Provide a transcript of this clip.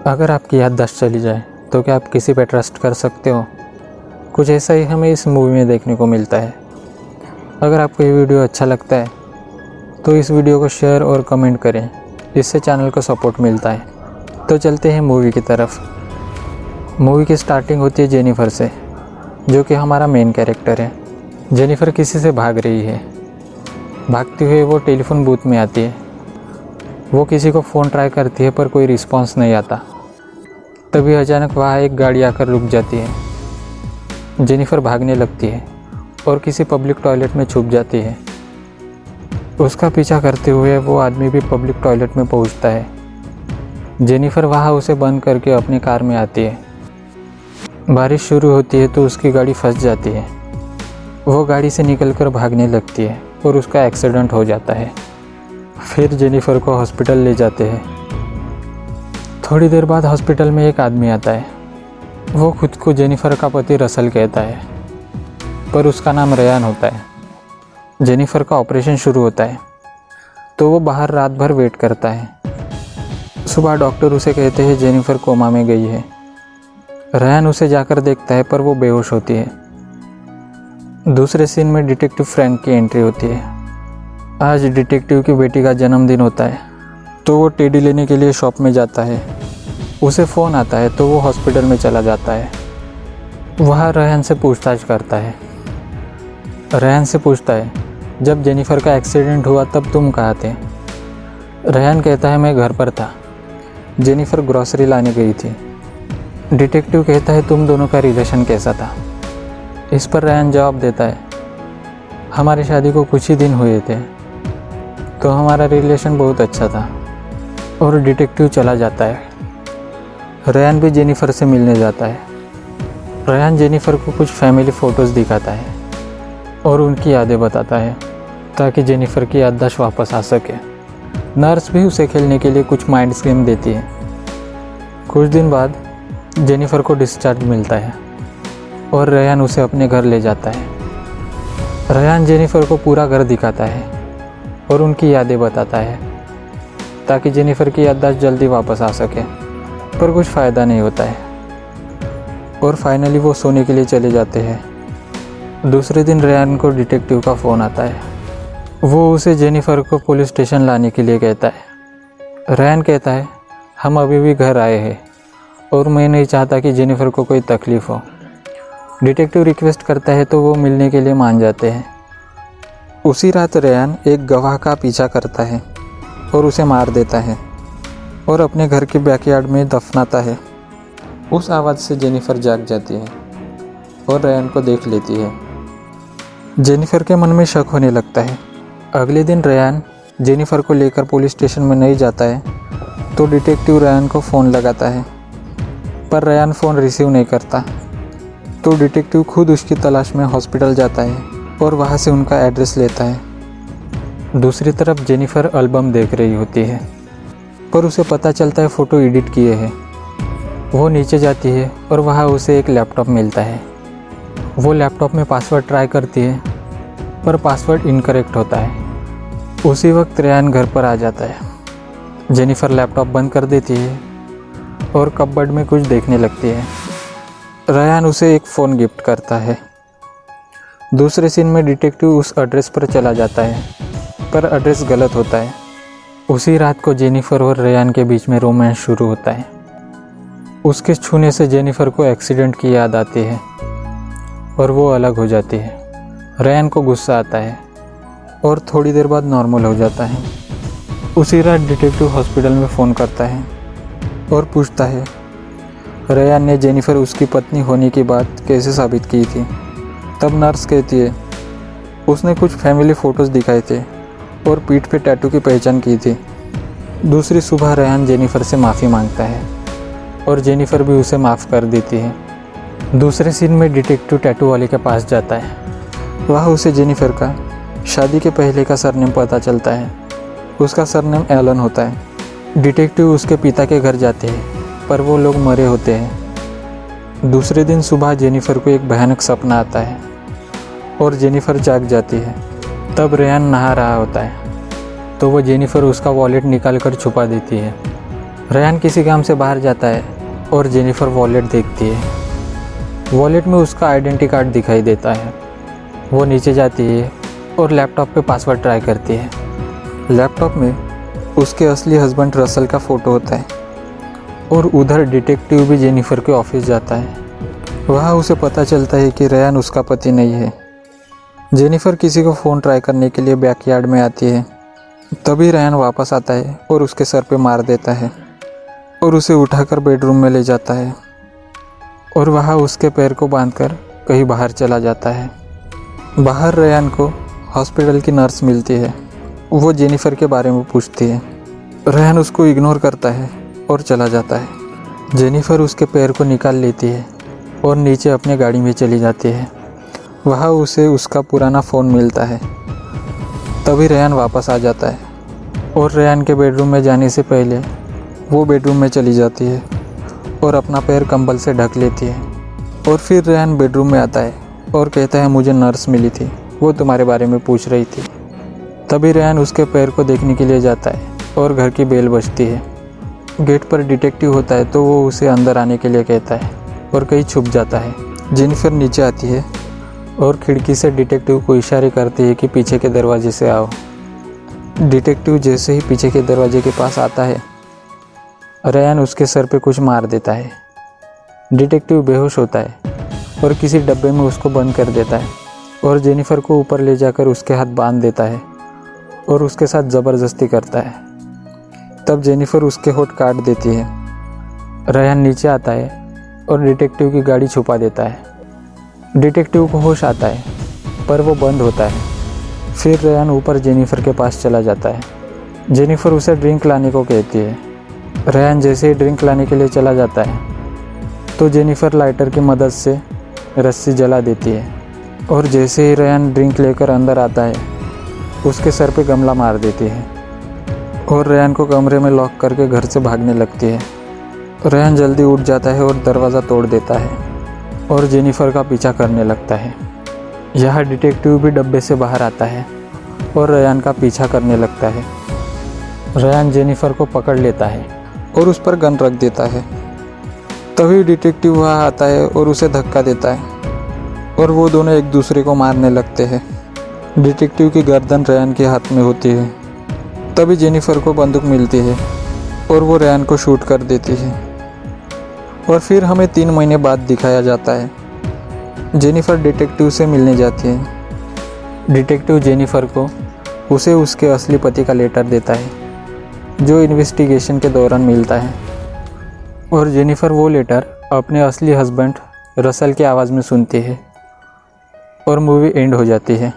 अगर आपकी याददाश्त चली जाए तो क्या आप किसी पे ट्रस्ट कर सकते हो? कुछ ऐसा ही हमें इस मूवी में देखने को मिलता है। अगर आपको ये वीडियो अच्छा लगता है तो इस वीडियो को शेयर और कमेंट करें, इससे चैनल को सपोर्ट मिलता है। तो चलते हैं मूवी की तरफ। मूवी की स्टार्टिंग होती है जेनिफर से, जो कि हमारा मेन कैरेक्टर है। जेनिफर किसी से भाग रही है। भागते हुए वो टेलीफोन बूथ में आती है। वो किसी को फ़ोन ट्राई करती है पर कोई रिस्पांस नहीं आता। तभी अचानक वहाँ एक गाड़ी आकर रुक जाती है। जेनिफर भागने लगती है और किसी पब्लिक टॉयलेट में छुप जाती है। उसका पीछा करते हुए वो आदमी भी पब्लिक टॉयलेट में पहुँचता है। जेनिफर वहाँ उसे बंद करके अपनी कार में आती है। बारिश शुरू होती है तो उसकी गाड़ी फंस जाती है। वो गाड़ी से निकलकर भागने लगती है और उसका एक्सीडेंट हो जाता है। फिर जेनिफर को हॉस्पिटल ले जाते हैं। थोड़ी देर बाद हॉस्पिटल में एक आदमी आता है। वो खुद को जेनिफर का पति रसल कहता है, पर उसका नाम रेयान होता है। जेनिफर का ऑपरेशन शुरू होता है तो वो बाहर रात भर वेट करता है। सुबह डॉक्टर उसे कहते हैं जेनिफर कोमा में गई है। रेयान उसे जाकर देखता है पर वो बेहोश होती है। दूसरे सीन में डिटेक्टिव फ्रैंक की एंट्री होती है। आज डिटेक्टिव की बेटी का जन्मदिन होता है तो वो टेडी लेने के लिए शॉप में जाता है। उसे फ़ोन आता है तो वो हॉस्पिटल में चला जाता है। वहाँ रेयान से पूछताछ करता है। रेयान से पूछता है, जब जेनिफर का एक्सीडेंट हुआ तब तुम कहाँ थे? रेयान कहता है, मैं घर पर था। जेनिफर ग्रॉसरी लाने गई थी। डिटेक्टिव कहता है, तुम दोनों का रिलेशन कैसा था? इस पर रेयान जवाब देता है, हमारी शादी को कुछ ही दिन हुए थे तो हमारा रिलेशन बहुत अच्छा था। और डिटेक्टिव चला जाता है। रेयान भी जेनिफर से मिलने जाता है। रेयान जेनिफर को कुछ फैमिली फ़ोटोज़ दिखाता है और उनकी यादें बताता है ताकि जेनिफर की याददाश्त वापस आ सके। नर्स भी उसे खेलने के लिए कुछ माइंड्स गेम देती है। कुछ दिन बाद जेनिफर को डिस्चार्ज मिलता है और रेयान उसे अपने घर ले जाता है। रेयान जेनिफर को पूरा घर दिखाता है और उनकी यादें बताता है ताकि जेनिफर की याददाश्त जल्दी वापस आ सके, पर कुछ फ़ायदा नहीं होता है। और फाइनली वो सोने के लिए चले जाते हैं। दूसरे दिन रेयान को डिटेक्टिव का फ़ोन आता है। वो उसे जेनिफर को पुलिस स्टेशन लाने के लिए कहता है। रेयान कहता है, हम अभी भी घर आए हैं और मैं नहीं चाहता कि जेनिफर को कोई तकलीफ़ हो। डिटेक्टिव रिक्वेस्ट करता है तो वो मिलने के लिए मान जाते हैं। उसी रात रेयान एक गवाह का पीछा करता है और उसे मार देता है और अपने घर के बैकयार्ड में दफनाता है। उस आवाज़ से जेनिफर जाग जाती है और रेयान को देख लेती है। जेनिफर के मन में शक होने लगता है। अगले दिन रेयान जेनिफर को लेकर पुलिस स्टेशन में नहीं जाता है तो डिटेक्टिव रेयान को फ़ोन लगाता है, पर रेयान फ़ोन रिसीव नहीं करता। तो डिटेक्टिव खुद उसकी तलाश में हॉस्पिटल जाता है और वहाँ से उनका एड्रेस लेता है। दूसरी तरफ जेनिफर एल्बम देख रही होती है, पर उसे पता चलता है फ़ोटो एडिट किए हैं। वो नीचे जाती है और वहाँ उसे एक लैपटॉप मिलता है। वो लैपटॉप में पासवर्ड ट्राई करती है पर पासवर्ड इनकरेक्ट होता है। उसी वक्त रेयान घर पर आ जाता है। जेनिफर लैपटॉप बंद कर देती है और कपबोर्ड में कुछ देखने लगती है। रेयान उसे एक फ़ोन गिफ्ट करता है। दूसरे सीन में डिटेक्टिव उस एड्रेस पर चला जाता है, पर एड्रेस गलत होता है। उसी रात को जेनिफर और रेयान के बीच में रोमांस शुरू होता है। उसके छूने से जेनिफर को एक्सीडेंट की याद आती है और वो अलग हो जाती है। रेयान को गुस्सा आता है और थोड़ी देर बाद नॉर्मल हो जाता है। उसी रात डिटेक्टिव हॉस्पिटल में फ़ोन करता है और पूछता है, रेयान ने जेनिफर उसकी पत्नी होने की बात कैसे साबित की थी? तब नर्स कहती है, उसने कुछ फैमिली फ़ोटोज़ दिखाए थे और पीठ पे टैटू की पहचान की थी। दूसरी सुबह रेयान जेनिफर से माफ़ी मांगता है और जेनिफर भी उसे माफ़ कर देती है। दूसरे सीन में डिटेक्टिव टैटू वाले के पास जाता है। वहाँ उसे जेनिफर का शादी के पहले का सरनेम पता चलता है। उसका सरनेम एलन होता है। डिटेक्टिव उसके पिता के घर जाते हैं पर वो लोग मरे होते हैं। दूसरे दिन सुबह जेनिफर को एक भयानक सपना आता है और जेनिफर जाग जाती है। तब रेयान नहा रहा होता है तो वो जेनिफर उसका वॉलेट निकाल कर छुपा देती है। रेहान किसी काम से बाहर जाता है और जेनिफर वॉलेट देखती है। वॉलेट में उसका आइडेंटिटी कार्ड दिखाई देता है। वो नीचे जाती है और लैपटॉप पे पासवर्ड ट्राई करती है। लैपटॉप में उसके असली हस्बैंड रसल का फ़ोटो होता है और उधर डिटेक्टिव भी जेनिफर के ऑफिस जाता है। वहाँ उसे पता चलता है कि रेहान उसका पति नहीं है। जेनिफर किसी को फ़ोन ट्राई करने के लिए बैकयार्ड में आती है। तभी रेहान वापस आता है और उसके सर पे मार देता है और उसे उठाकर बेडरूम में ले जाता है और वहाँ उसके पैर को बांधकर कहीं बाहर चला जाता है। बाहर रेहान को हॉस्पिटल की नर्स मिलती है। वो जेनिफर के बारे में पूछती है। रेहान उसको इग्नोर करता है और चला जाता है। जेनिफर उसके पैर को निकाल लेती है और नीचे अपने गाड़ी में चली जाती है। वहाँ उसे उसका पुराना फ़ोन मिलता है। तभी रेहान वापस आ जाता है और रेहान के बेडरूम में जाने से पहले वो बेडरूम में चली जाती है और अपना पैर कंबल से ढक लेती है। और फिर रेहान बेडरूम में आता है और कहता है, मुझे नर्स मिली थी, वो तुम्हारे बारे में पूछ रही थी। तभी रेहान उसके पैर को देखने के लिए जाता है और घर की बेल बजती है। गेट पर डिटेक्टिव होता है तो वो उसे अंदर आने के लिए कहता है और कहीं छुप जाता है। जेनिफर नीचे आती है और खिड़की से डिटेक्टिव को इशारे करती है कि पीछे के दरवाजे से आओ। डिटेक्टिव जैसे ही पीछे के दरवाजे के पास आता है, रेहान उसके सर पे कुछ मार देता है। डिटेक्टिव बेहोश होता है और किसी डब्बे में उसको बंद कर देता है और जेनिफर को ऊपर ले जाकर उसके हाथ बांध देता है और उसके साथ ज़बरदस्ती करता है। तब जेनिफर उसके होठ काट देती है। रेहान नीचे आता है और डिटेक्टिव की गाड़ी छुपा देता है। डिटेक्टिव को होश आता है पर वो बंद होता है। फिर रेहान ऊपर जेनिफर के पास चला जाता है। जेनिफर उसे ड्रिंक लाने को कहती है। रेहान जैसे ही ड्रिंक लाने के लिए चला जाता है तो जेनिफर लाइटर की मदद से रस्सी जला देती है और जैसे ही रेहान ड्रिंक लेकर अंदर आता है उसके सर पे गमला मार देती है और रेहान को कमरे में लॉक करके घर से भागने लगती है। रेहान जल्दी उठ जाता है और दरवाज़ा तोड़ देता है और जेनिफर का पीछा करने लगता है। यहाँ डिटेक्टिव भी डब्बे से बाहर आता है और रेहान का पीछा करने लगता है। रेहान जेनिफर को पकड़ लेता है और उस पर गन रख देता है। तभी डिटेक्टिव वहाँ आता है और उसे धक्का देता है और वो दोनों एक दूसरे को मारने लगते हैं। डिटेक्टिव की गर्दन रेहान के हाथ में होती है। तभी जेनिफर को बंदूक मिलती है और वो रेहान को शूट कर देती है। और फिर हमें 3 महीने बाद दिखाया जाता है। जेनिफर डिटेक्टिव से मिलने जाती है। डिटेक्टिव जेनिफर को उसे उसके असली पति का लेटर देता है जो इन्वेस्टिगेशन के दौरान मिलता है और जेनिफर वो लेटर अपने असली हस्बैंड रसल की आवाज़ में सुनती है और मूवी एंड हो जाती है।